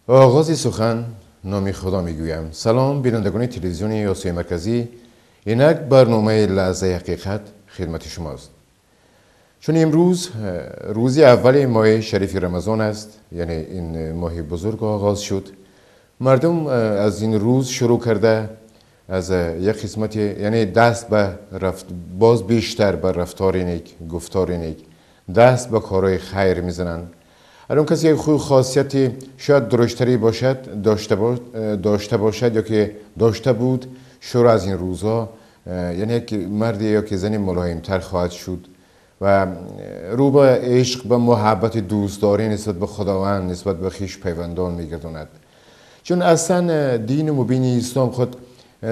آغاز سخن نامی خدا میگویم. سلام بینندگان تلویزیونی آسیای مرکزی، اینک برنامه لحظه حقیقت خدمت شماست. چون امروز روزی اول ماه شریف رمضان است، یعنی این ماه بزرگ آغاز شد، مردم از این روز شروع کرده از یک قسمت، یعنی دست به باز بیشتر به رفتار نیک، گفتار نیک، دست به کارهای خیر میزنند. الان کسی یک خوی خاصیتی شاید درشتری باشد، داشته باشد یا که داشته بود، شروع از این روزها، یعنی یک مردی یا که زنی ملایمتر خواهد شد و رو به عشق، به محبت، دوستداری نسبت به خداوند، نسبت به خویش پیوندان میگرداند. چون اصلا دین مبین اسلام خود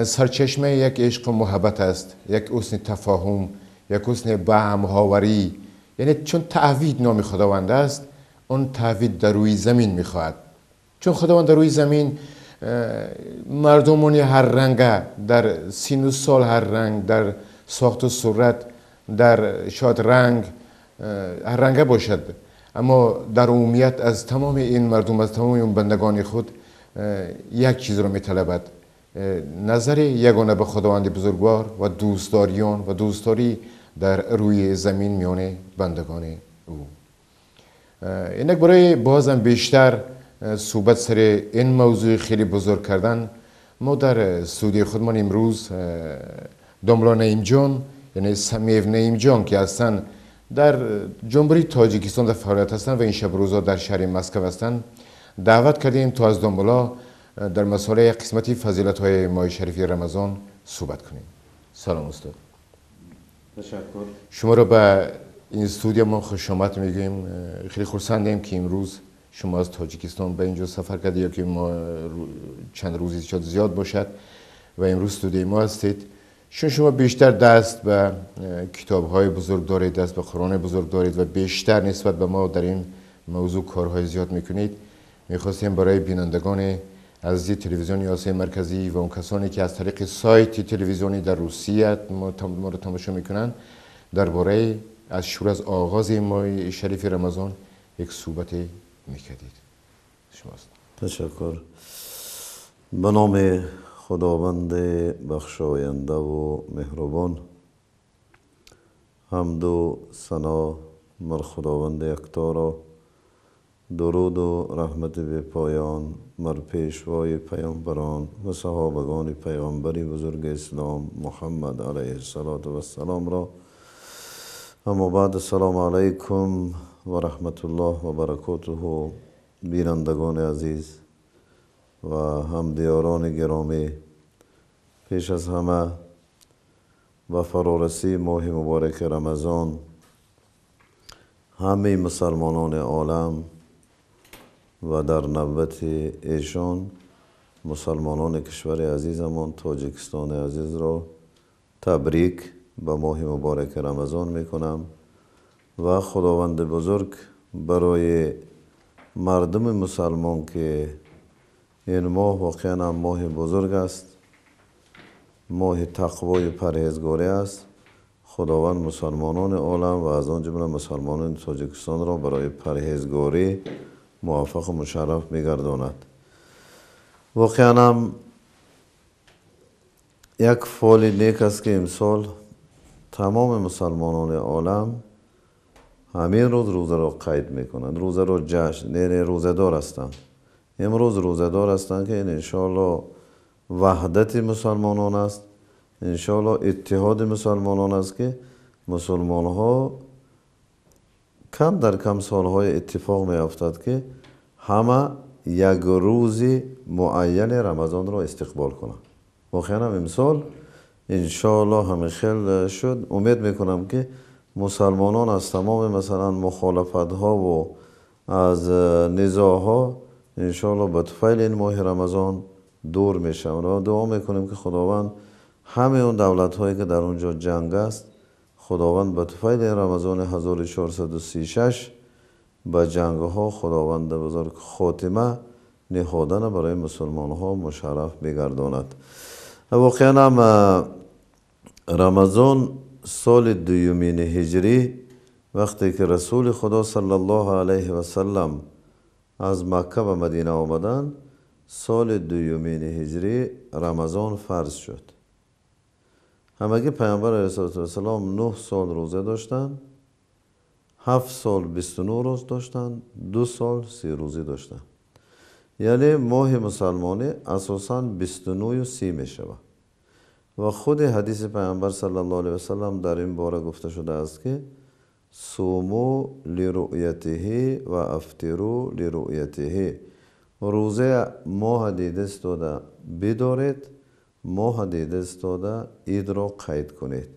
سرچشمه یک عشق و محبت است، یک حسن تفاهم، یک حسن بهمهاوری. یعنی چون تعوید نام خداوند است، اون تعوید در روی زمین میخواهد. چون خداوند در روی زمین مردمانی هر رنگه، در سین و سال هر رنگ، در ساخت و صورت، در شاید رنگ هر رنگه باشد، اما در عمومیت از تمام این مردم، از تمام این بندگان خود یک چیز رو میطلبد: نظر یگانه به خداوند بزرگوار و دوستداریان و دوستداری در روی زمین میان بندگان او. اینک برای بازم بیشتر صحبت سر این موضوع خیلی بزرگ کردن، ما در استودیو خودمان امروز داملا نعیم جان، یعنی سمیو نعیم جان که هستن در جمهوری تاجیکستان در فعالیت هستند و این شب روزا در شهر مسکو هستند، دعوت کردیم تا از داملا در مسئله قسمتی فضیلت های ماه شریف رمضان صحبت کنیم. سلام استاد. تشکر. شما را به این استودیو ما خوش آمد میگیم. خیلی خرسندیم که امروز شما از تاجیکستان به اینجا سفر کردید، یا که ما چند روزی شاید زیاد باشد و امروز استودیو ما هستید. چون شما بیشتر دست به کتاب‌های بزرگ دارید، دست به قرآن بزرگ دارید و بیشتر نسبت به ما در این موضوع کارهای زیاد میکنید، میخواستیم برای بینندگان از تلویزیون آسیای مرکزی و اون کسانی که از طریق سایت تلویزیونی در روسیه ما رو تماشا میکنن، درباره از شروع از آغاز ماه شریف رمضان یک صحبت میکردید. شماست. تشکر. به نام خداوند بخشاینده و مهربان، حمد و ثنا مر خداوند یکتا را، درود و رحمت به پایان مر پیشوای پیامبران و صحابگان پیغمبری بزرگ اسلام محمد علیه السلام را. اما بعد، السلام علیکم و رحمت الله و برکاته. بینندگان عزیز و همدیاران گرامی، پیش از همه و فرارسی ماه مبارک رمضان، همه مسلمانان عالم و در نوبت ایشان مسلمانان کشور عزیزمان تاجیکستان عزیز را تبریک به ماه مبارک رمضان میکنم و خداوند بزرگ برای مردم مسلمان که این ماه واقعا ماه بزرگ است، ماه تقوای پرهیزگاری است، خداوند مسلمانان عالم و از آن جمله مسلمانان تاجیکستان را برای پرهیزگاری موفق و مشرف میگرداند. واقعا یک فعال نیک است که امسال تمام مسلمانان عالم همین روزه را قید میکنند، روزه را جشن، یعنی روزه دار هستند. امروز روزه دار هستند که انشاءالله وحدت مسلمانان است، انشاءالله اتحاد مسلمانان است که مسلمان ها کم در کم سالهای اتفاق می افتد که همه یک روز معین رمضان را استقبال کنند. واقعا امسال انشاءالله همه خیل شد. امید میکنم که مسلمانان از تمام مثلا مخالفت ها و از نزاع ها انشاءالله به طفیل این ماه رمضان دور میشوند و دعا میکنیم که خداوند همه اون دولت هایی که در اونجا جنگ است، خداوند به طفیل رمضان 1436 به جنگ ها خداوند بزرگ خاتمه نهادن برای مسلمان ها مشرف بگرداند. واقعا رمضان سال دومین هجری، وقتی که رسول خدا صلی الله علیه و سلم از مکه به مدینه آمدن سال دویمین هجری رمضان فرض شد. همگی پیامبر علیه السلام 9 سال روزه داشتن، 7 سال 29 روز داشتن، 2 سال 30 روزی داشتن. یعنی ماه مسلمانی اساساً 29 و 30 می شود. و خود حدیث پیامبر صلی الله علیه وسلم در این باره گفته شده است که صوموا لرؤیته و افطروا لرؤیته. روزه ماه دید استوده بدارید، ماه دید استوده عید را قید کنید.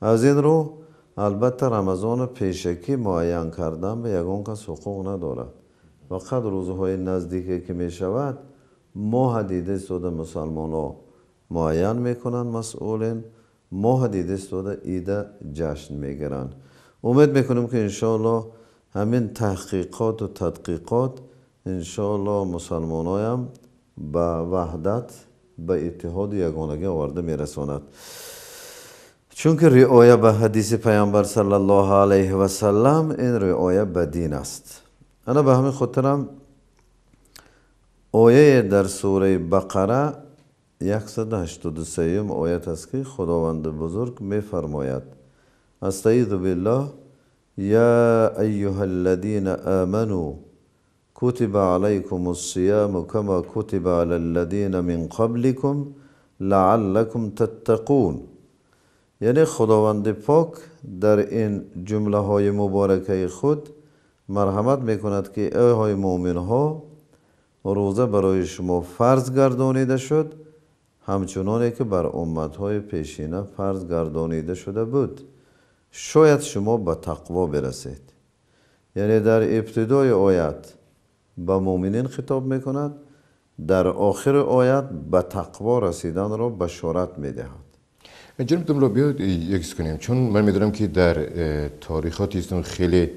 از این رو البته رمضان پیشکی معین کردن به یگان کس حقوق ندارد. فقط روزهای نزدیکی که می شود ماه دیده استوده مسلمان ها معین میکنن، مسئولین ماه دیده استوده عید جشن میگیرن. امید میکنیم که انشاءالله همین تحقیقات و تدقیقات انشاءالله مسلمان هم به وحدت، به اتحاد و یگانگی آورده میرساند. چون که رعایت به حدیث پیامبر صلی الله علیه و سلم این رعایت به دین است. انا به همین خاطرم آیه در سوره بقره 183 آیت است که خداوند بزرگ می فرماید: استعیذ بالله یا ایها الذین آمنوا کتب علیکم الصیام کما کتب علی الذین من قبلکم لعلکم تتقون. یعنی خداوند پاک در این جمله های مبارکه خود مرحمت میکند که ای های مؤمن ها، روزه برای شما فرض گردانیده شد همچنانی که بر امت های پیشینه فرض گردانیده شده بود، شاید شما به تقوا برسید. یعنی در ابتدای آیت به مؤمنین خطاب میکند، در آخر آیت به تقوا رسیدن را بشارت میدهد. جناب دملا بیاد یکیز کنیم، چون من میدونم که در تاریخات ایستون خیلی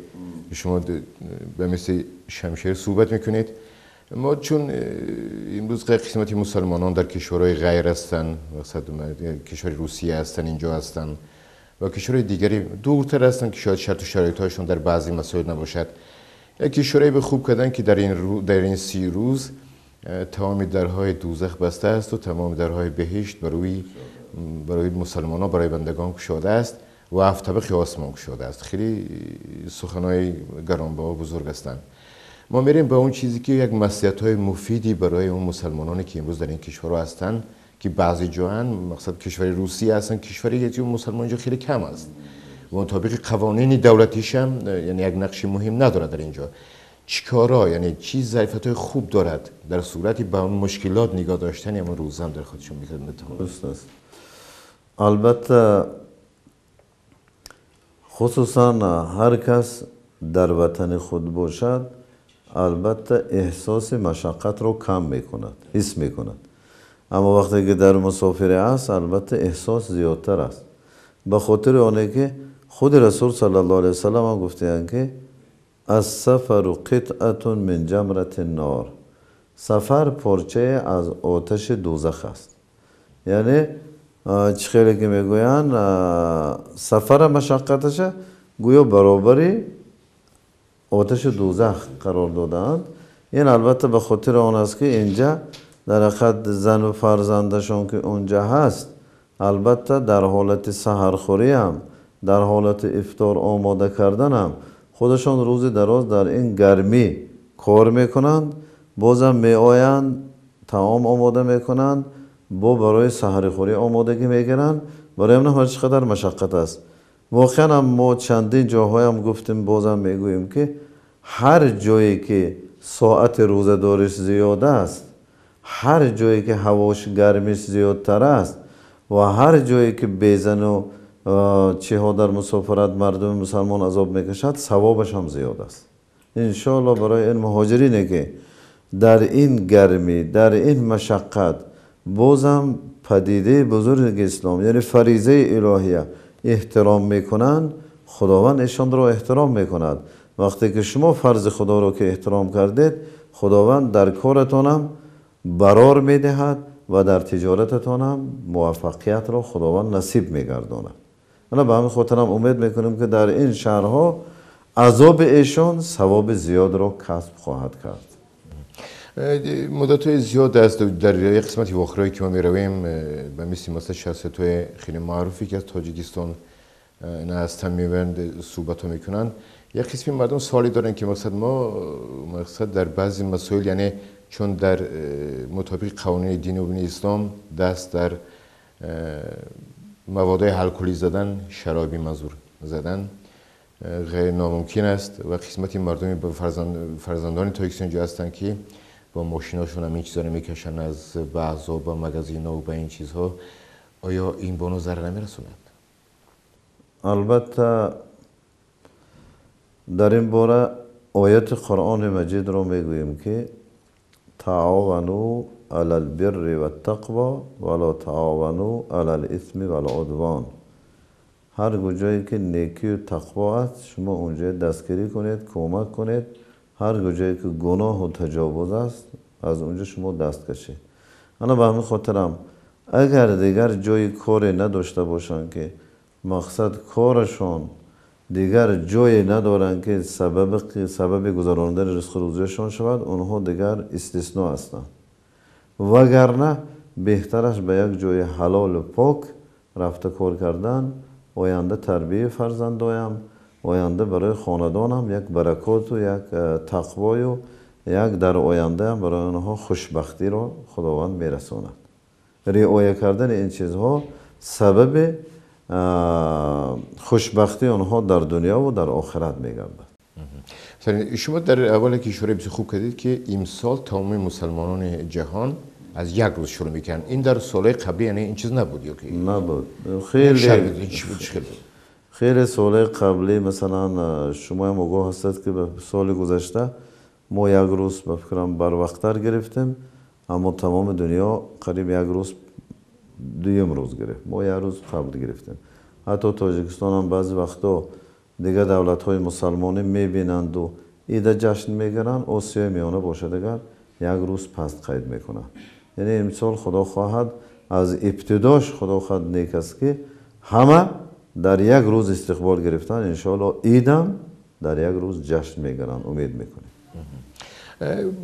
شما به مثل شمشیر صحبت میکنید. ما چون امروز قسمتی مسلمانان در کشورهای غیر هستن، کشور روسیه هستن، اینجا هستن و کشورهای دیگری دورتر هستن که شاید شرط و شرایطهاشون در بعضی مسائل نباشد. یک کشورهای به خوب کردن که در این 30 روز تمام درهای دوزخ بسته است و تمام درهای بهشت برای مسلمان ها، برای بندگان گشاده است و 7 طبقه آسمان گشاده است. خیلی سخنهای گرانبها و بزرگ هستند. ما میریم به اون چیزی که یک مصلحت‌های مفیدی برای اون مسلمانانی که امروز در این کشورها هستن، که بعضی جاهن مقصد کشور روسیه هستن، کشوری که مسلمان اینجا خیلی کم است و مطابق قوانین دولتیش هم یعنی یک نقش مهم نداره در اینجا. چیکارا، یعنی چی ظرفیت‌های خوب دارد در صورتی به اون مشکلات نگاه داشتن یا روزه هم در خودشون می‌کنه؟ البته خصوصا هر کس در وطن خود باشد البته احساس مشقت رو کم میکند، حس میکند. اما وقتی که در مسافری است البته احساس زیادتر است، به خاطر آنه که خود رسول صلی الله علیه وسلم هم گفتند که السفر قطعه من جمره النار، سفر پارچه از آتش دوزخ است. یعنی چه خیلی که میگویند سفر مشقتش گویا برابری آتش دوزخ قرار دادند. این البته به خاطر آن است که اینجا در حقیقت زن و فرزندشان که اونجا هست البته در حالت سحرخوری هم، در حالت افطار آماده کردن هم خودشان روز دراز در این گرمی کار میکنند، بازم میآیند طعام آماده میکنند، برای سحرخوری آمادگی میگیرند. برای من هر چقدر مشقت است. واقعا ما چندین جاهای هم گفتیم، بازم میگوییم که هر جایی که ساعت روزه دارش زیاد است، هر جایی که هواش گرمیش زیادتر است و هر جایی که بیزن و چه ها در مسافرت مردم مسلمان عذاب میکشد ثوابش هم زیاد است. انشاءالله برای این مهاجرینه که در این گرمی، در این مشقت بازم پدیده بزرگ اسلام یعنی فریضه الهیه احترام میکنند، خداوند ایشان را احترام میکند. وقتی که شما فرض خدا را که احترام کردید، خداوند در کارتان هم برار میدهد و در تجارتتان هم موفقیت را خداوند نصیب میگرداند. من به همین خاطر هم امید میکنم که در این شهرها عذاب ایشان ثواب زیاد را کسب خواهد کرد. مدت زیاد است در یک قسمتی وخرایی که ما می رویم به مثل شخصیت های خیلی معروفی که از تاجیکستان نه هستن میبرند صحبت ها میکنن. یک قسمی مردم سوالی دارن که مقصد در بعضی مسائل، یعنی چون در مطابق قوانین دین و دین اسلام دست در مواد الکلی زدن، شرابی منظور زدن غیر ناممکن است و قسمتی مردمی به فرزندان تاجیکستان اینجا هستن که با ماشیناشون هم این چیزا رو میکشن از بعضا با مگازینا و با این چیزها. آیا این به اونو ضرر نمیرسوند؟ البته در این باره آیت قرآن مجید رو میگوییم که تعاونوا علی البر و التقوی ولا تعاونوا علی الاثم و العدوان. هر جایی که نیکی و تقوا است شما اونجا دستگیری کنید، کمک کنید. هر جایی که گناه و تجاوز است از اونجا شما دست کشید. انا به همین خاطرم اگر دیگر جای کاری نداشته باشن که مقصد کارشون دیگر جایی ندارن که سبب گذراندن رزق روزیشان شود، اونها دیگر استثناء هستند. وگرنه بهترش به یک جای حلال و پاک رفته کار کردن، آینده تربیه فرزندایم، آینده برای خاندانم یک برکات و یک تقوای و یک در آینده هم برای آنها خوشبختی را خداوند میرساند. رعایت کردن این چیزها سبب خوشبختی آنها در دنیا و در آخرت میگردد. شما در اول که اشاره بسیار خوب کردید که امسال تمام مسلمانان جهان از یک روز شروع میکنن. این در سالهای قبلی یعنی این چیز نبود یا که نبود؟ خیلی سالهای قبلی مثلا شما هم آگاه هستید که به سال گذشته ما یک روز به فکرم بر وقتتر گرفتیم، اما تمام دنیا قریب یک روز دویم روز گرفت. ما یک روز قبل گرفتیم. حتی تاجیکستان هم بعضی وقتا دیگه دولت های مسلمانی میبینند و ایده جشن میگیرن، آسیای میانه باشه دیگر یک روز پست قید میکنن. یعنی امسال خدا خواهد از ابتداش خدا خواهد نیک است که همه در یک روز استقبال گرفتن، انشاءالله ایدم در یک روز جشن میگیرن. امید میکنیم.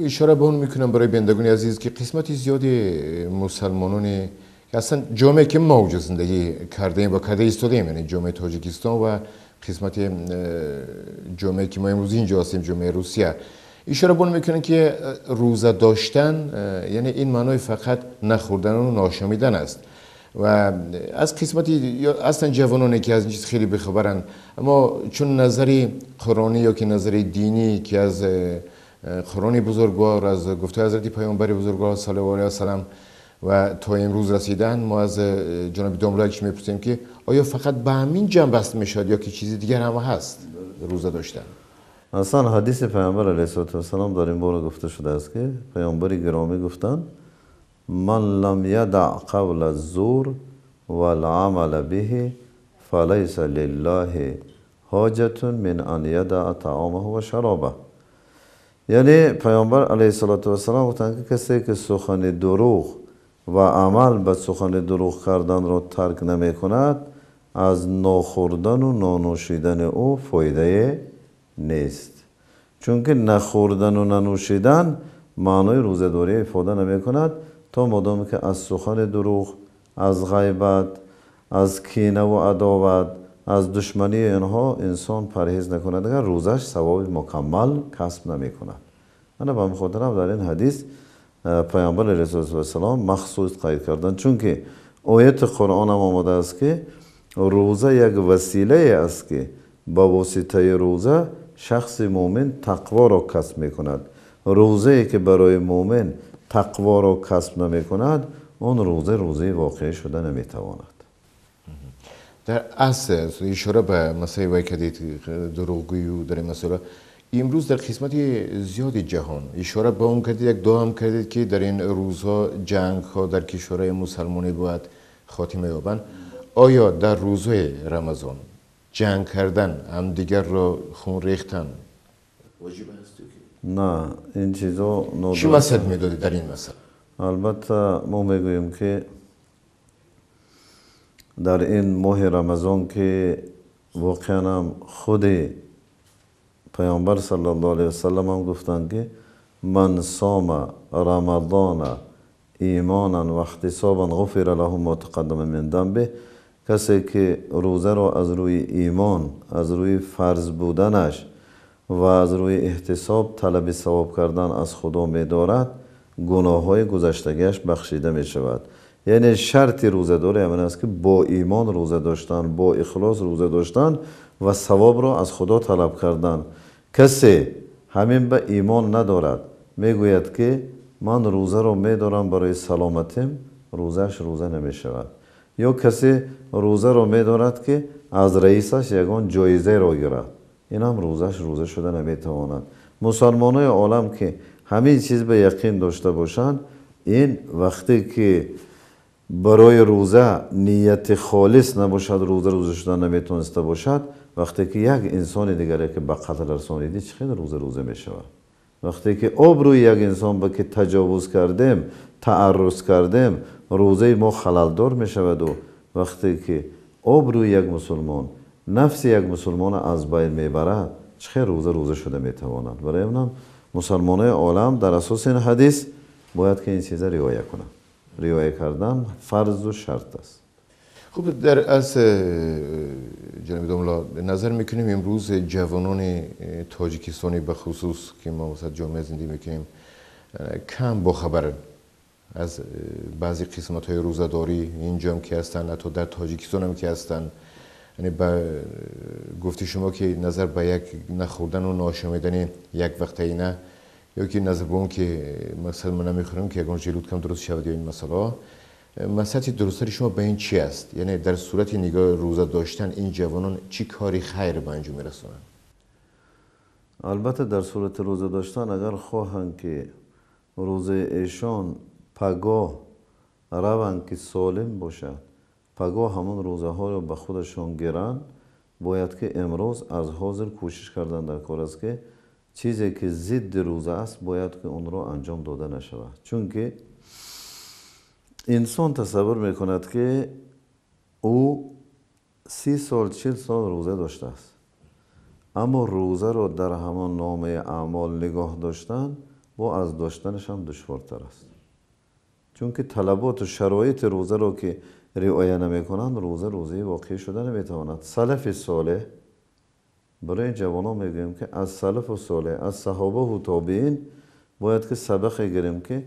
اشاره به اون میکنم برای بندگان عزیز که قسمتی زیادی مسلمانان اصلا جامعه که ما اوجا زندگی کرده و کرده ایستادیم، یعنی جامعه تاجیکستان و قسمت جامعه که ما امروز اینجا هستیم، جامعه روسیه، اشاره به اون میکنن که روزه داشتن یعنی این معنای فقط نخوردن و ناشامیدن است و از قسمتی یا اصلا جوانانی که از این چیز خیلی بخبرن، اما چون نظری قرآنی یا که نظری دینی که از قرآن بزرگوار، از گفته حضرت پیامبر بزرگوار صلی الله علیه و سلم و تا امروز رسیدن، ما از جناب داملایکش میپرسیم که آیا فقط به همین جنب بست میشد یا که چیزی دیگر هم هست روزه داشتن؟ اصلا حدیث پیامبر علیه السلام در این باره گفته شده است که پیامبر گرامی گفتند من لم یدع قول الزور والعمل به فلیس لله حاجة من ان یدع طعامه و شرابه. یعنی پیامبر علیه السلام گفتند که کسی که سخن دروغ و عمل به سخن دروغ کردن را ترک نمی کند، از نخوردن و نانوشیدن او فایده نیست. چون که نخوردن و ننوشیدن معنای روزه‌داری افاده نمی کند تا مادامی که از سخن دروغ، از غیبت، از کینه و عداوت، از دشمنی اینها انسان پرهیز نکند، اگر روزش ثواب مکمل کسب نمی کند. انا به خاطرم در این حدیث پیامبر علیه السلام مخصوص قید کردن، چون که آیت قرآن هم آمده است که روزه یک وسیله است که با واسطه روزه شخص مؤمن تقوا را کسب می کند. روزه ای که برای مؤمن تقوا را کسب نمی کند، اون روزه واقعی شده نمی تواند. در اصل اشاره به مسئله وای کردید دروغگویی و در این مسئله امروز در قسمتی زیادی جهان اشاره به اون کردید، یک دعا هم کردید که در این روزها جنگ ها در کشورهای مسلمانی باید خاتمه یابند. آیا در روزهای رمضان جنگ کردن، هم دیگر را خون ریختن واجب است؟ نه، این چیزا چی وسط میدادی در این مسئله؟ البته ما میگوییم که در این ماه رمضان که واقعا خود پیامبر صلی الله علیه و سلم هم گفتند که من صام رمضان ایمانا و احتسابا غفر له ما تقدم من ذنبه. کسی که روزه را از روی ایمان، از روی فرض بودنش و از روی احتساب طلب ثواب کردن از خدا می دارد، گناه های گذشتگیش بخشیده می شود. یعنی شرط روزه داره همین است که با ایمان روزه داشتن، با اخلاص روزه داشتن و ثواب را از خدا طلب کردن. کسی همین به ایمان ندارد، میگوید که من روزه را میدارم برای سلامتیم، روزش روزه نمی شود. یا کسی روزه را میدارد که از رئیسش یگان جایزه را گیرد، این هم روزش روزه شده نمیتواند. مسلمانای عالم که همین چیز به یقین داشته باشند، این وقتی که برای روزه نیت خالص نباشد، روزه شدن نمیتونسته باشد، وقتی که یک انسان دیگری که به قتل رسانیدی چقدر روزه می شود. وقتی که آبروی یک انسان به که تجاوز کردیم، تعرض کردیم، روزه ما خللدار می شود. و وقتی که آبروی یک مسلمان، نفس یک مسلمان از بین می برد، چقدر روزه شده می تواند. برای اونم مسلمانای عالم در اساس این حدیث باید که این چیزا رعایت کنند. رعایت کردن فرض و شرط است. خب در از جناب دوملا نظر میکنیم امروز جوانان تاجیکستانی به خصوص که ما وسط جامعه زندگی میکنیم کم با خبرن از بعضی قسمت های روزه‌داری اینجا هم که هستن، حتی در تاجیکستان هم که هستن. یعنی به گفتی شما که نظر به یک نخوردن و ناشمیدن یک وقت اینه، یا که نظر به اون که مثلا من نمیخورم که یکان جلود کم درست شود، یا این مسئله مسئله درستری شما به این چی است؟ یعنی در صورت نگاه روزه داشتن این جوانان چی کاری خیر به انجام میرسونن؟ البته در صورت روزه داشتن اگر خواهند که روزه ایشان پگاه روند که سالم باشد، پگاه همون روزه ها رو به خودشان گیرن، باید که امروز از حاضر کوشش کردن در کار است که چیزی که ضد روزه است باید که اون رو انجام داده نشود. چون که انسان تصور میکند که او 30 سال 40 سال روزه داشته است، اما روزه رو در همان نامه اعمال نگاه داشتن با از داشتنش هم دشوارتر است. چون که طلبات و شرایط روزه رو که رعایت نمیکنند، روزه واقعی شده نمیتواند. سلف صالح، برای جوانان میگویم که از سلف و صالح، از صحابه و تابعین باید که سبق گیریم که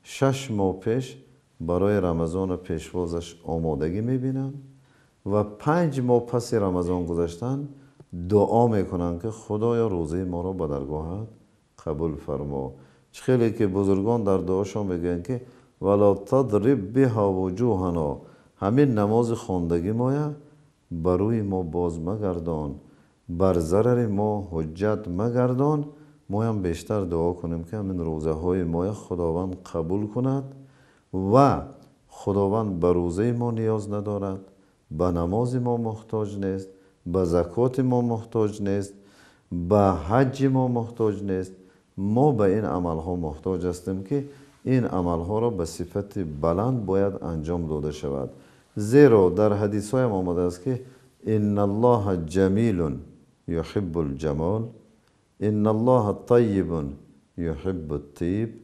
6 ماه پیش برای رمضان پیشوازش آمادگی میبینن و 5 ماه پس رمضان گذشتن دعا میکنن که خدایا روزه ما را به درگاهت قبول فرما. خیلی که بزرگان در دعاشون میگن که ولا تضرب بها وجوهنا، همین نماز خواندگی مایه بروی ما باز مگردان، بر ضرر ما حجت مگردان. ما هم بیشتر دعا کنیم که همین روزه های ما خداوند قبول کند و خداوند به روزه ما نیاز ندارد، به نماز ما محتاج نیست، به زکات ما محتاج نیست، به حج ما محتاج نیست. ما به این عمل ها محتاج هستیم که این عمل ها را به صفت بلند باید انجام داده شود. زیرا در حدیث های آمده است که ان الله جمیل یحب الجمال، ان الله طیب یحب الطیب.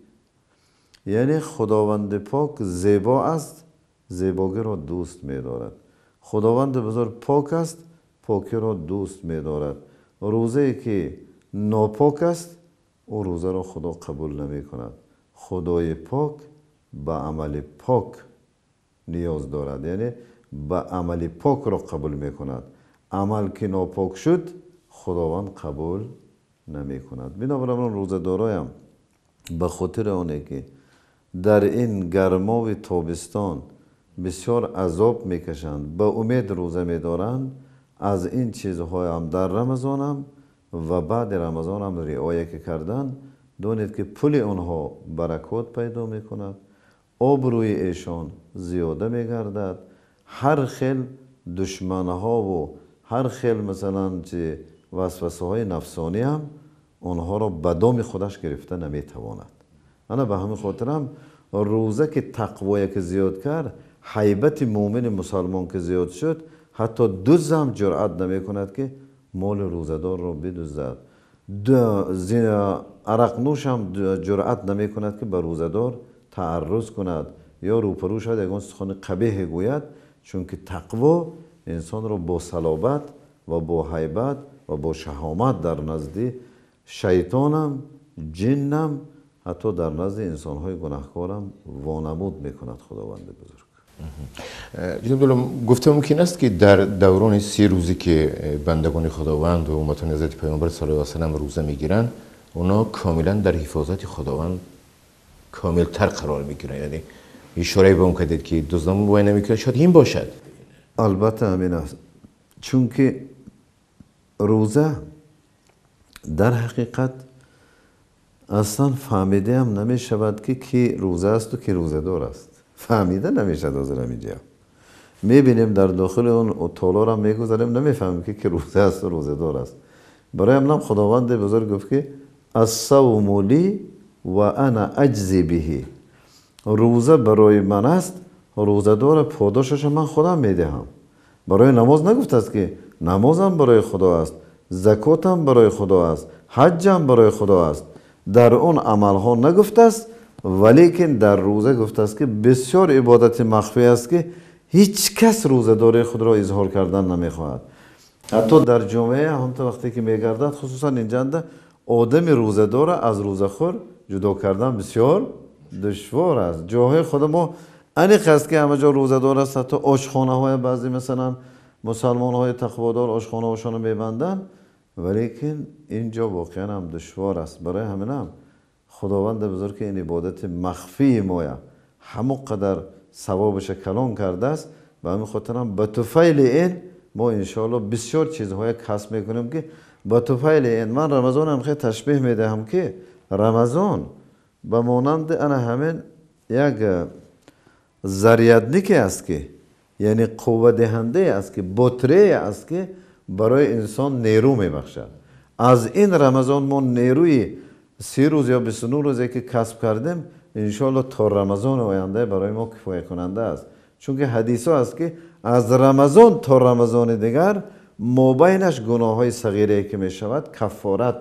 یعنی خداوند پاک زیبا است، زیباگی را دوست می دارد. خداوند بزرگ پاک است، پاکی را دوست می دارد. روزه که ناپاک است او روزه را خدا قبول نمی کند. خدای پاک به عمل پاک نیاز دارد، یعنی به عمل پاک را قبول می کند. عمل که ناپاک شد خداوند قبول نمی کند. بنابراین روزه دارایم به خاطر آنه که در این گرمای تابستان بسیار عذاب میکشند، به امید روزه میدارند، از این چیزهای هم در رمضان هم و بعد رمضان هم رعایت کردن، دانید که پول آنها برکات پیدا میکند، آبروی ایشان زیاده میگردد، هر خیل دشمنها و هر خیل مثلا چه وسوسه های نفسانی هم آنها را به دام خودش گرفته نمیتواند. انا به همین خاطر هم روزه که تقوی که زیاد کرد، حیبت مومن مسلمان که زیاد شد، حتی دزد هم جرأت نمی کند که مال روزدار را بدزدد. عرق نوش هم جرأت نمی کند که به روزدار تعرض کند یا روپرو شد یکان سخن قبیح گوید، چون که تقوا انسان رو با صلابت و با هیبت و با شهامت در نزد شیطانم، جنم، حتی در نزد انسان‌های گناهکارم وانمود میکند خداوند بزرگ. جناب دولم گفته ممکن است که در دوران 30 روزی که بندگان خداوند و امتان حضرت پیامبر صلی الله علیه و سلم روزه میگیرن، اونا کاملا در حفاظت خداوند کامل تر قرار میگیرن. یعنی اشاره به اون کردید که دزدان وای نمیکنه، شاید این باشد. البته همین است، چون که روزه در حقیقت اصلا فهمیده هم نمی شود که کی روزه است و کی روزه دار است. فهمیده نمی شود در اینجا. می بینیم در داخل اون تالار هم می گذاریم، نمی فهمیم که کی روزه است و روزه دار است. برای همین خداوند بزرگ گفت که الصوم لی و انا اجزی به. روزه برای من است، روزه دار پاداشش من خودم می دهم. برای نماز نگفته است که نمازم برای خدا است، زکاتم برای خدا است، حجم برای خدا است. در اون عمل ها نگفته است، ولیکن در روزه گفته است که بسیار عبادت مخفی است که هیچ کس روزه داری خود را اظهار کردن نمیخواهد. حتی در جمعه هم وقتی که میگردد، خصوصا اینجا آدم روزه دار از روزه خور جدا کردن بسیار دشوار است. جاهای خود ما انیق است که همه جا روزه دار است، حتی آشخانه های بعضی مثلا مسلمان های تقوادار آشخانه هاشون رو میبندن، ولیکن اینجا واقعا هم دشوار است. برای همین هم خداوند بزرگ که این عبادت مخفی مایا همو قدر ثوابش کلان کرده است، به همین خاطر هم به طفیل این ما انشاءالله بسیار چیزهای کسب میکنیم که به طفیل این من رمضان هم خیلی تشبیه میدهم که رمضان به مانند انا همین یک ذریعتنیکی است که یعنی قوت دهنده است که بطری است که برای انسان نیرو میبخشد. از این رمضان ما نیروی 30 روز یا 29 روزی که کسب کردیم انشاءالله تا رمضان آینده برای ما کفایت کننده است. چون که حدیث ها است که از رمضان تا رمضان دیگر مابینش گناه های صغیره که می شود کفارت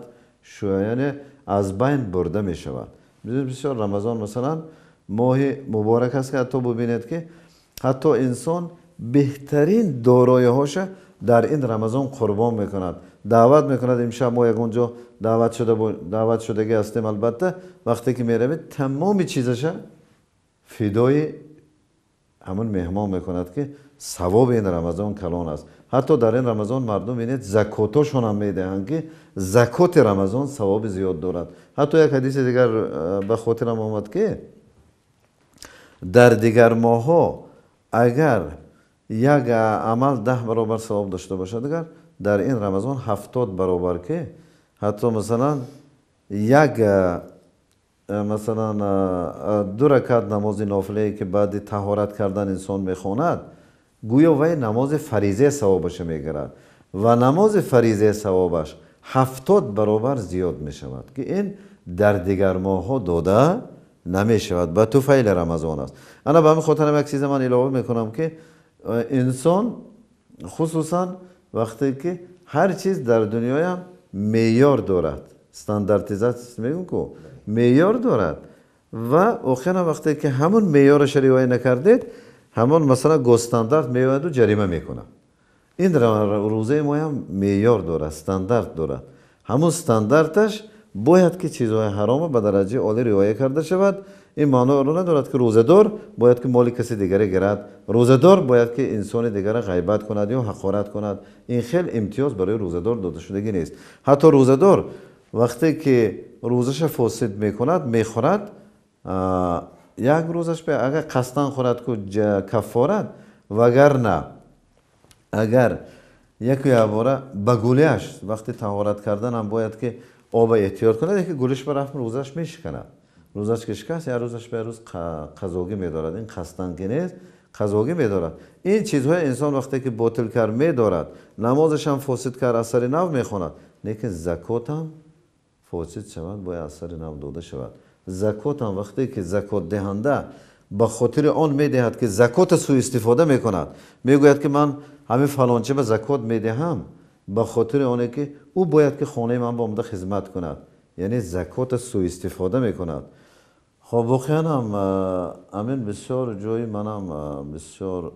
یعنی از بین برده می شود. بسیار رمضان مثلا ماه مبارک است که حتی ببینید که حتی انسان بهترین دارایی هاش در این رمضان قربان میکند، دعوت میکند. امشب ما یک اونجا دعوت شدگی هستیم، البته وقتی که میروید تمام چیزش فدای همون مهمان میکند که ثواب این رمضان کلان است. حتی در این رمضان مردم ببینید زکاتشون هم میدهند که زکات رمضان ثواب زیاد دارد. حتی یک حدیث دیگر به خاطرم آمد که در دیگر ماه ها اگر یک عمل 10 برابر ثواب داشته باشد، اگر در این رمضان 70 برابر که حتی مثلا مثلا 2 رکعت نماز نافله که بعد طهارت کردن انسان میخواند، گویا وی نماز فریضه ثوابش میگیرد و نماز فریضه ثوابش 70 برابر زیاد میشود که این در دیگر ماه ها داده نمیشود، به طفیل رمضان است. انا به همین خاطر یک چیز من علاوه میکنم که انسان خصوصا وقتی که هر چیز در دنیای هم معیار دارد، استانداردیزاسیون میگن که معیار دارد و آخر وقتی که همون معیارش رعایت نکردید، همون مثلا گستاندارد میاد و جریمه میکنه. این روزه ما هم معیار دارد، استاندارد دارد. همون استانداردش باید که چیزهای حرام به درجه عالی رعایت کرده شود. این معنی رو ندارد که روزه‌دار باید که مال کسی دیگری گیرد، روزه‌دار باید که انسان دیگر غیبت کند یا حقارت کند. این خیلی امتیاز برای روزه‌دار داده شدگی نیست. حتی روزه‌دار وقتی که روزش فاسد میکند میخورد، یک روزش به اگر قصدن خورد که کفارت، وگرنه اگر یکی باره به گولیش وقتی طهارت کردن هم باید که آب احتیاط کند، که گولیش برفت روزش میشکند. روزش که شکست یا روزش به روز قضاگی میدارد. این قصدن که نیست، قضاگی میدارد. این چیزهای انسان وقتی که باطل کار میدارد، نمازش هم فاسد کار اثر نو میخواند، لیکن زکات هم فاسد شود باید اثر نو داده شود. زکات هم وقتی که زکات دهنده به خاطر آن میدهد که زکات سوء استفاده میکند، میگوید که من همین فلانچه به زکات میدهم، به خاطر آنه که او باید که خانه من با خدمت کند، یعنی زکات سوء استفاده میکند. خب واقعا هم امین بسیار جای منم بسیار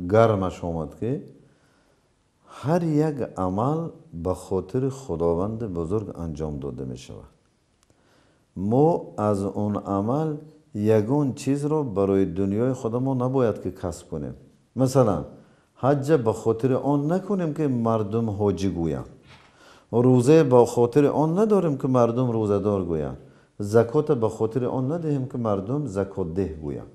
گرمش آمد که هر یک عمل به خاطر خداوند بزرگ انجام داده می شود. ما از اون عمل یگان چیز رو برای دنیای خودمون نباید که کسب کنیم. مثلا حج به خاطر آن نکنیم که مردم حاجی گویند، روزه به خاطر آن نداریم که مردم روزه دار گویند، زکات به خاطر آن ندهیم که مردم زکات ده گویند.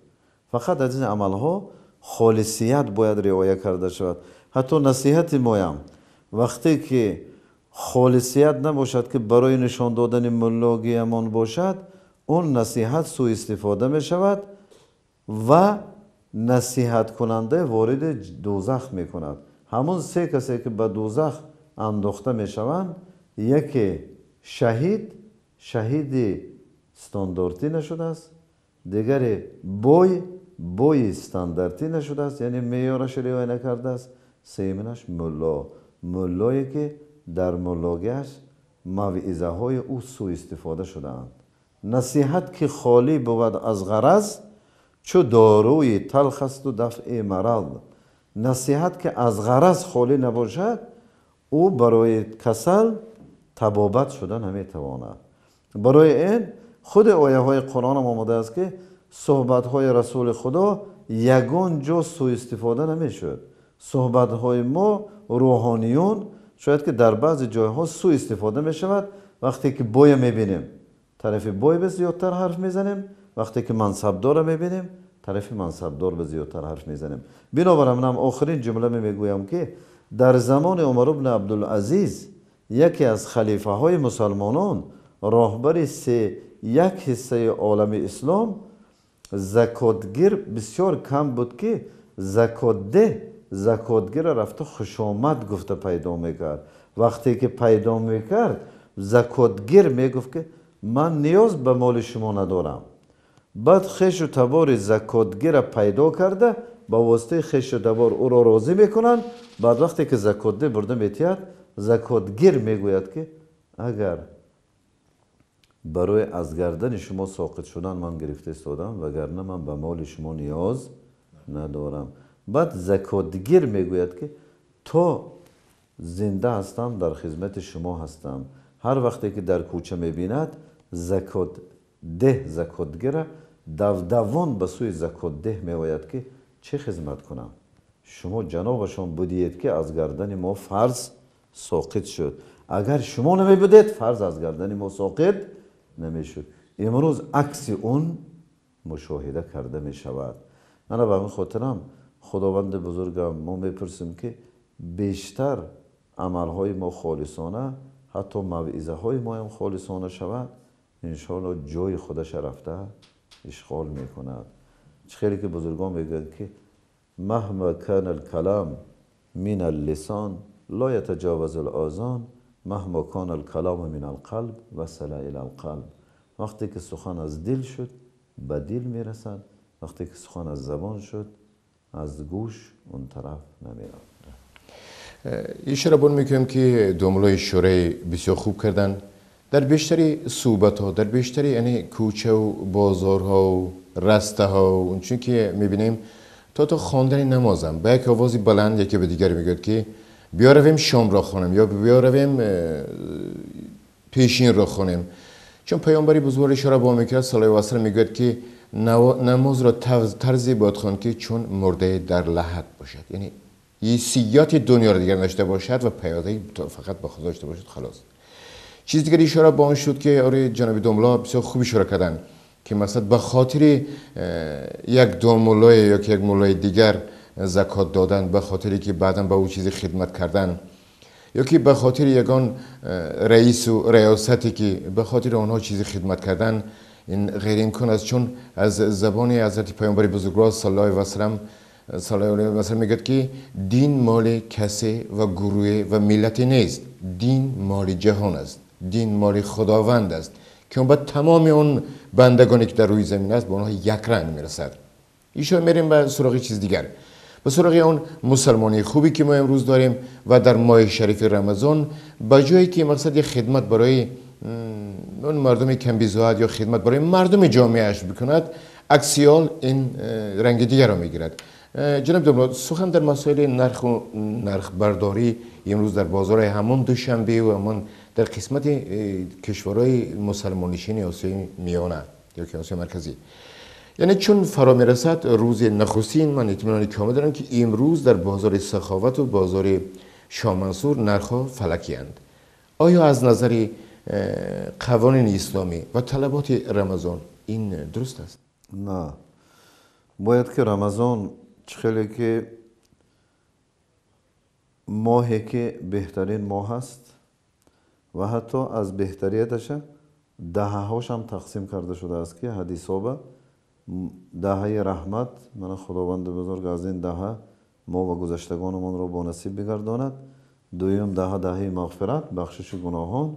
فقط از این عملها خالصیت باید رعایت کرده شود. حتی نصیحت مایم وقتی که خالصیت نباشد که برای نشان دادن ملاگیمان باشد، اون نصیحت سوء استفاده می شود و نصیحت کننده وارد دوزخ می کند. همون سه کسی که به دوزخ انداخته می شوند، یکی شهید استانداردی نشده است، دیگری بوی استانداردی نشده است، یعنی معیارش رعایت نکرده است، سومینش ملایی که در ملاگیش موعظه های او سوء استفاده شدند. نصیحت که خالی بود از غرض، چو داروی تلخ است و دفع مرض. نصیحت که از غرض خالی نباشد، او برای کسل طبابت شدن نمیتواند. برای این خود آیه های قرآن هم آمده است که صحبت های رسول خدا یگان جا سوء استفاده نمیشد. صحبت های ما روحانیون شاید که در بعض جایها سوء استفاده می شود. وقتی که بوی میبینیم طرف بوی به زیادتر حرف میزنیم، وقتی که منصبدار میبینیم طرف منصبدار به زیادتر حرف میزنیم. بنابراین من آخرین جمله میگویم که در زمان عمر بن عبدالعزیز یکی از خلیفه های مسلمانان، راهبر یک حصه عالم اسلام، زکاتگیر بسیار کم بود که زکاتگیر رفته خوشامد گفته پیدا میکرد. وقتی که پیدا میکرد زکاتگیر میگفت که من نیاز به مال شما ندارم. بعد خش و تبار زکاتگیر پیدا کرده، با واسطه خش و تبار او را راضی میکنن. بعد وقتی که زکاتده برده میتید، زکاتگیر میگوید که اگر برای از گردن شما ساقط شدن من گرفته استادم، وگرنه من به مال شما نیاز ندارم. بعد زکاتگیر میگوید که تا زنده هستم در خدمت شما هستم. هر وقتی که در کوچه میبیند زکاتگیر دوان به سوی زکاتده میآید که چه خدمت کنم؟ شما جنابشان بودید که از گردن ما فرض ساقط شد. اگر شما نمی بودید فرض از گردن ما ساقط نمی شد. امروز عکس اون مشاهده کرده می شود. من به این خاطرم خداوند بزرگم ما میپرسیم که بیشتر عملهای ما خالصانه، حتی موعظه های ما هم خالصانه شود، انشاءالله جای خودش رفته اشغال میکند. خیلی که بزرگان میگن که مهما کان الکلام من اللسان لا یتجاوز الاذان، مهما کان الکلام من القلب وصل الی القلب. وقتی که سخن از دل شد به دل میرسد، وقتی که سخن از زبان شد از گوش اون طرف نمیرد. اشاره بون میکنم که دوملای شورای بسیار خوب کردن در بیشتری صحبت ها، در بیشتری یعنی کوچه و بازارها و رسته ها و اونچون که میبینیم تا خواندن نمازم با یک آوازی بلند یکی به دیگری میگه که بیا رویم شام را خونم یا بیا رویم پیشین را خونم. چون پیامبری بزرگ اشاره با میکرد صلی الله علیه و سلم میگه که نماز را طرزی باید خواند که چون مرده در لحد باشد، یعنی حیثیت دنیا را دیگر نشته باشد و پیاده فقط به خدا داشته باشد خلاص. چیز دیگر اشاره با آن شد که آره جناب دوملا بسیار خوب اشاره کردن که مثلا به خاطر یک دوملای یا یک مولای دیگر زکات دادن، به خاطری که بعدا به او چیزی خدمت کردن، یا که به خاطر یگان رئیس و ریاستی که به خاطر آنها چیزی خدمت کردن، این غیر امکان است. چون از زبان حضرت پیامبر بزرگوار صلی الله علیه و سلم میگه که دین مال کسی و گروه و ملت نیست، دین مال جهان است، دین مال خداوند است که اون بعد تمام اون بندگانی که در روی زمین است به اونها یک رنگ میرسد. ایشون میریم به سراغ چیز دیگر. به سراغ اون مسلمانی خوبی که ما امروز داریم و در ماه شریف رمضان با جایی که مقصد یک خدمت برای اون مردم کم بیزاد یا خدمت برای مردم جامعهش بکند، اکسیال این رنگ دیگر را میگیرد. جناب دملات، سخن در مسائل نرخ برداری امروز در بازار همون دوشنبه و همون در قسمت کشورهای مسلمانشین آسیای میانه یا که آسیای مرکزی، یعنی چون فرا میرسد روز نخستین، من اطمینان کامل دارم که امروز در بازار سخاوت و بازار شامنصور نرخ‌ها فلکی اند. آیا از نظر قوانین اسلامی و طلبات رمضان این درست است؟ نه، باید که رمضان خیلی که ماهی که بهترین ماه است و حتی از بهتریتش دههاش هم تقسیم کرده شده است که حدیث ها به دهه رحمت، من خداوند بزرگ از این دهه ما و گذشتگانمان را با نصیب بگرداند، دویم دهه مغفرت، بخشش گناهان،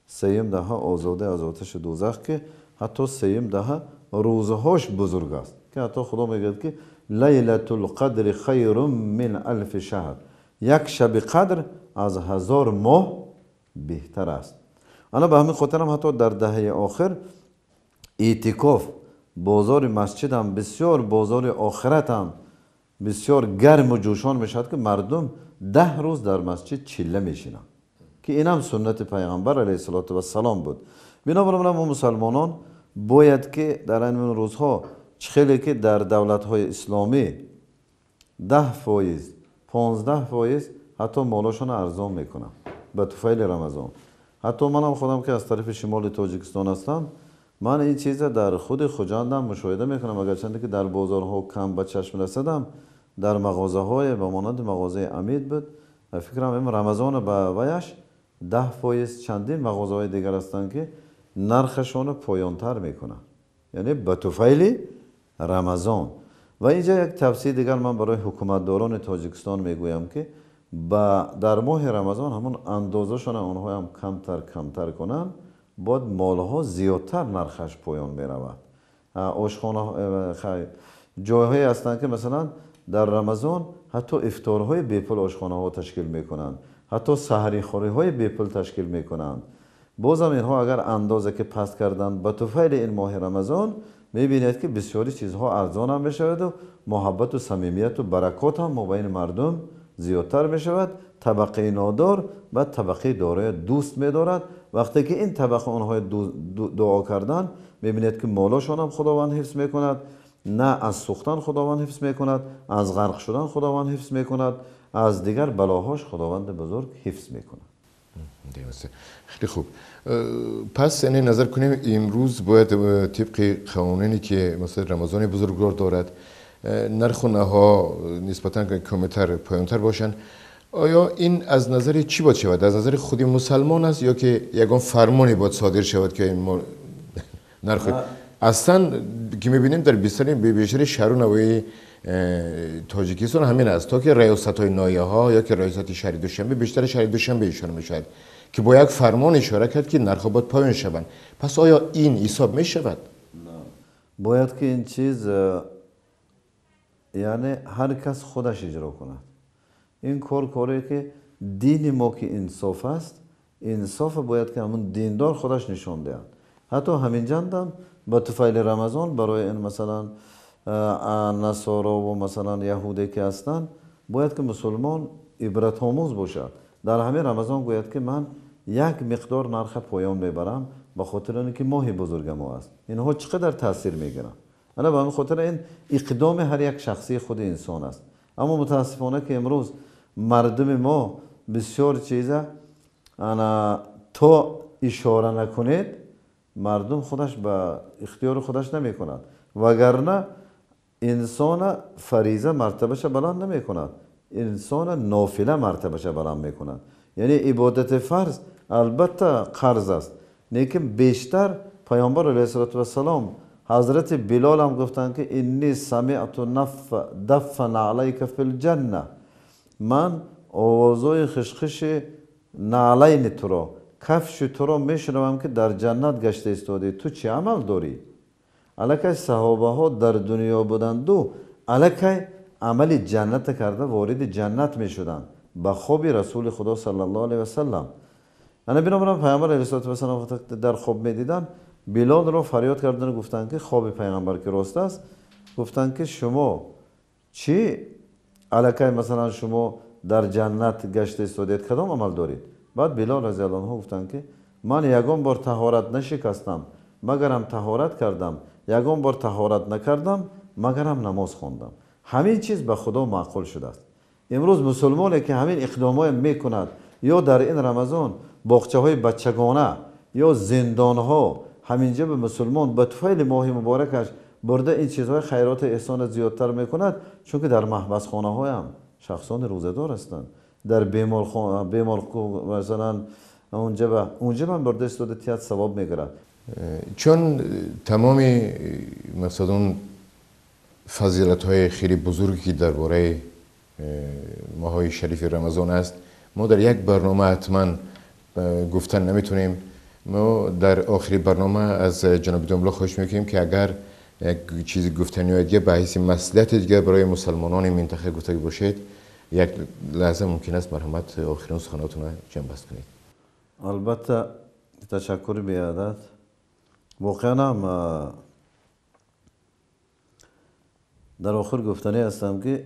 سیم دهه آزاده از آتش دوزخ که حتی سیم دهه روزهاش بزرگ است که حتی خدا میگه که لیلة القدر خیر من الف شهر، یک شب قدر از 1000 ماه بهتر است. انا به همین خاطر هم حتی در دهه آخر اعتکاف بازار مسجد هم بسیار بازار آخرت هم بسیار گرم و جوشان میشد که مردم 10 روز در مسجد چله میشینن که این هم سنت پیغمبر علیه السلام بود. بنابراین ما مسلمانان باید که در این روزها خیلی که در دولت‌های اسلامی 10%، 15% حتی مالاشون ارزان میکنن به طفیل رمضان. حتی منم خودم که از طرف شمال تاجیکستان هستم، من این چیز در خود خوجندم مشاهده میکنم، اگرچه که در بازارها کم به چشم رسیدم، در مغازه های به مانند مغازه امید بود، فکرم این رمضان به ویش 10% چندین مغازه های دیگر هستند که نرخشون پایانتر میکنن، یعنی به طفیل رمضان. و اینجا یک توصیه دیگر من برای حکومتداران تاجیکستان میگویم که در ماه رمضان همون اندازه‌شون اونها هم کمتر کنن، باید مالها زیادتر نرخش پایان میرود. آشخانه جایهایی هستند که مثلا در رمضان حتی افطارهای بیپل آشخانه ها تشکیل میکنند، حتی سحری خوری های بیپل تشکیل میکنند. بازم اینها اگر اندازه که پست کردن به طفیل این ماه رمضان، میبینید که بسیاری چیزها ارزان هم میشود و محبت و صمیمیت و برکات هم مابین مردم زیادتر میشود. طبقه نادار و طبقه دارای دوست میدارد. وقتی که این طبقه آنها دعا کردن، میبینید که مالاشان هم خداوند حفظ میکند، نه از سوختن خداوند حفظ میکند، از غرق شدن خداوند حفظ میکند، از دیگر بلاهاش خداوند بزرگ حفظ میکند. خیلی خوب. پس یعنی نظر کنیم امروز باید طبق قوانینی که مثلا رمضان بزرگوار دارد نرخ و نها نسبتاً کمتر پایانتر باشند. آیا این از نظر چی باید شود؟ از نظر خودی مسلمان است یا که یگان فرمانی باید صادر شود که این نرخ اصلا که میبینیم در بیشتر شهر و نواحی تاجیکستان همین است، تا که ریاست های ناحیه ها یا که ریاست شهر دوشنبه بیشتر شهر دوشنبه اشاره میشود که با یک فرمان اشاره کرد که نرخ باید پایان شوند. پس آیا این حساب می شود؟ باید که این چیز یعنی هر کس خودش اجرا کند. این کاری که دین ما که انصاف است، انصاف باید که همون دیندار خودش نشان دهد. حتی همین جندم با طفیل رمضان برای این مثلا نصارا و مثلا یهودی که هستن، باید که مسلمان عبرت آموز باشد. در همین رمضان گوید که من یک مقدار نرخ پایان میبرم به خاطر اینکه ماه بزرگ ما است. اینها چقدر تاثیر میگیرن. انا به همین خاطر این اقدام هر یک شخصی خود انسان است. اما متاسفانه که امروز مردم ما بسیار چیزا انا تو اشاره نکنید، مردم خودش به اختیار خودش نمی کند، وگرنه انسان فریضه مرتبهش بلند نمی کند، انسان نافله مرتبهش بلند می کند. یعنی عبادت فرض البته قرض است، لیکن بیشتر پیامبر علیه السلام حضرت بلال هم گفتند که انی سمعت دفن علیک فی الجنه، من آوازای خشخش نعلین تو را، کفش تو را میشنوم که در جنت گشته ایستاده، تو چه عمل داری؟ الکی صحابه ها در دنیا بودند و الکی عمل جنت کرده وارد جنت می شدن به خواب رسول خدا صلی الله علیه و سلم. انا بنابراین پیامبر علیه السلام وقتی در خواب می دیدن بلال را فریاد کردن و گفتن که خواب پیغمبر که راست است. گفتن که شما چی الکی مثلا شما در جنت گشت استادید کدام عمل دارید؟ بعد بلال رضی الله عنه گفتن که من یگان بار طهارت نشکستم مگرم طهارت کردم، یگان بار طهارت نکردم مگرم نماز خواندم. همین چیز به خدا معقول شده است. امروز مسلمانی که همین اقدامات میکند یا در این رمضان باغچه های بچگانه یا زندان ها همینجا به مسلمان به طفیل ماه مبارکش برده این چیزهای خیرات احسان زیادتر میکند، چون که در محبس خانه های هم شخصان روزدار هستند. در بیمار مثلا اونجا من برده استودیت ثواب میگیرد. چون تمام مثلا فضیلت های خیلی بزرگی که درباره ماهای شریف رمضان است ما در یک برنامه حتما گفتن نمیتونیم. ما در آخری برنامه از جناب داملا خواهش میکنیم که اگر یک چیزی گفتنی و دیگه به حیث مصلحت دیگه برای مسلمانان منطقه گفته باشید یک لحظه ممکن است مرحمت آخرین سخناتون را جمع بست کنید. البته تشکر بیادت. واقعا هم در آخر گفتنی هستم که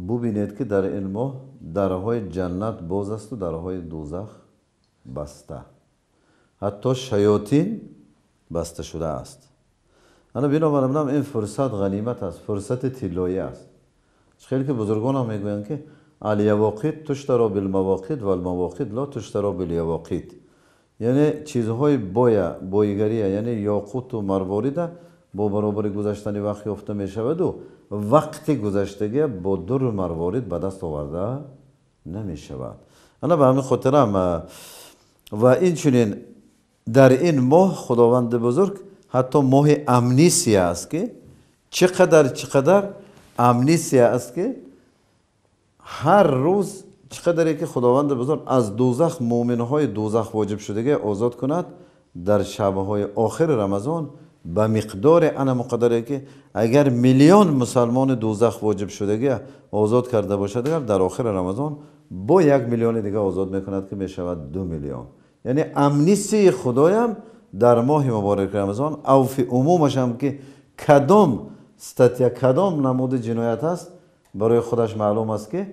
ببینید که در این ماه درهای جنت باز است و درهای دوزخ بسته، حتی شیاطین بسته شده است. انا بنابراین این فرصت غنیمت است، فرصت طلایی است. خیلی که بزرگان هم میگویند که الیواقیت تشتری بالمواقیت و المواقیت لا تشتری بالیواقیت، یعنی چیزهای بایگری یعنی یاقوت و مروارید با برابر گذشتن وقت یافته می شود و وقت گذشتگی با در مروارید به دست آورده نمی شود. انا به همین خاطر هم و این چنین در این ماه خداوند بزرگ حتی ماه امنیسیه است که چقدر امنیسیه است که هر روز چقدری که خداوند بزرگ از دوزخ مؤمنهای دوزخ واجب شدگی آزاد کند در شبهای آخر رمضان به مقدار انا مقدره که اگر میلیون مسلمان دوزخ واجب شدگی آزاد کرده باشد در آخر رمضان با 1 میلیون دیگه آزاد میکند که میشود 2 میلیون. یعنی امنیستی خدایم در ماه مبارک رمضان او فی عمومش هم که کدام نمود جنایت است برای خودش معلوم است که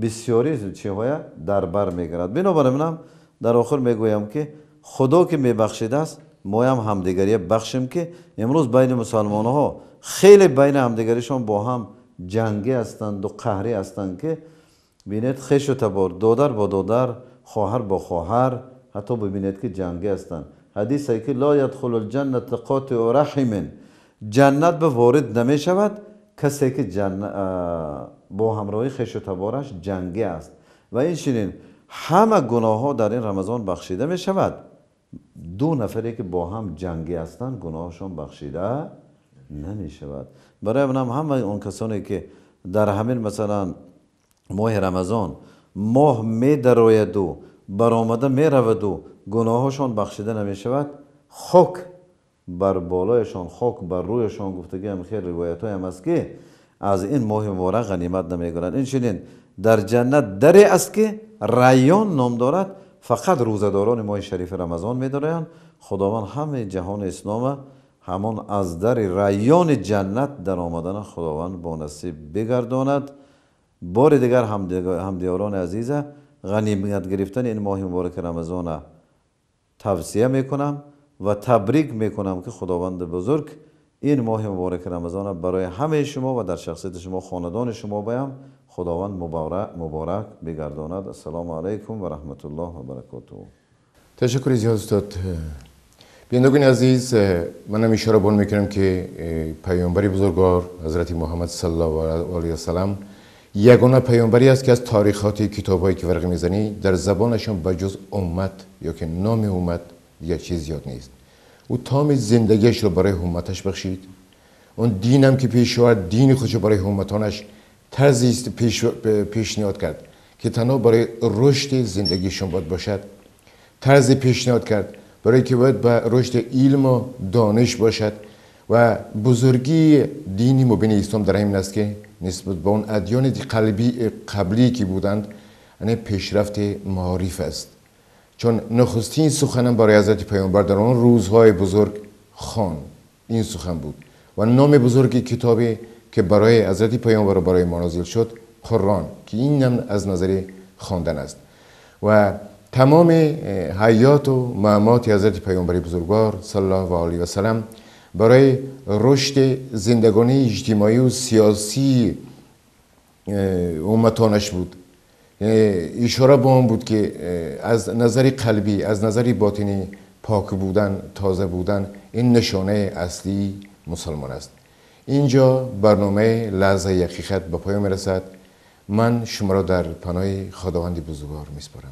بسیاری چیزهای در بر میگیرد. بنابراین در آخر میگویم که خدا که میبخشیده است ما هم همدیگری بخشیم که امروز بین مسلمان ها خیلی بین همدیگریشون با هم جنگی هستند و قهری هستند که بینید خیش و تبار دادر با دادر خواهر با خواهر حتی ببینید که جنگی هستند. حدیث است که لا يدخل الجنة قاطع رحم، جنت به وارد نمی شود کسی که با همراهی خیش و تبارش جنگی است. و این چنین همه گناه ها در این رمضان بخشیده می شود. 2 نفری که با هم جنگی هستند گناهشون بخشیده نمی شود. برای من همه اون کسانی که در همین مثلا ماه رمضان ماه می دراید و برآمده می رود و گناهشون بخشیده نمی شود، خاک بر بالایشان خاک بر رویشان گفتگی هم خیلی روایت های هم است که از این ماه مبارک غنیمت نمی گیرند. این چنین در جنت دری است که ریان نام دارد، فقط روزداران ماه شریف رمضان می دارند. خداوند همه جهان اسلام همان از در ریان جنت در آمدن خداوند با نصیب بگرداند. بار دیگر همدیاران عزیز غنیمت گرفتن این ماه مبارک رمضان توصیه میکنم و تبریک میکنم که خداوند بزرگ این ماه مبارک رمضان برای همه شما و در شخصیت شما خاندان شما بایم خداوند مبارک بگرداند. السلام علیکم و رحمت الله و برکاته. تشکر زیاد استاد. بینندگان عزیز، من اشاره بون میکنم که پیامبر بزرگوار حضرت محمد صلی الله علیه و سلم یگانه پیامبری است که از تاریخات کتابایی که ورق میزنی در زبانشون بجز امت یا که نام امت یک چیز زیاد نیست. او تمام زندگیش رو برای امتش بخشید. اون دینم که پیش آورد دین خودش برای امتانش طرزی پیشنهاد کرد که تنها برای رشد زندگیشون باید باشد. طرزی پیشنهاد کرد برای که باید به رشد علم و دانش باشد و بزرگی دینی مبین اسلام در همین است که نسبت به اون ادیان قبلی که بودند، یعنی پیشرفت معارف است. چون نخستین سخنم برای حضرت پیامبر در آن روزهای بزرگ خوان این سخن بود و نام بزرگ کتابی که برای حضرت پیامبر و برای ما نازل شد قرآن، که این هم از نظر خواندن است. و تمام حیات و ممات حضرت پیامبر بزرگوار صلی الله علیه و سلم برای رشد زندگانی اجتماعی و سیاسی امتانش بود. اشاره به آن بود که از نظر قلبی، از نظر باطنی پاک بودن، تازه بودن، این نشانه اصلی مسلمان است. اینجا برنامه لحظه حقیقت به پایان میرسد. من شما را در پناه خداوند بزرگوار میسپارم.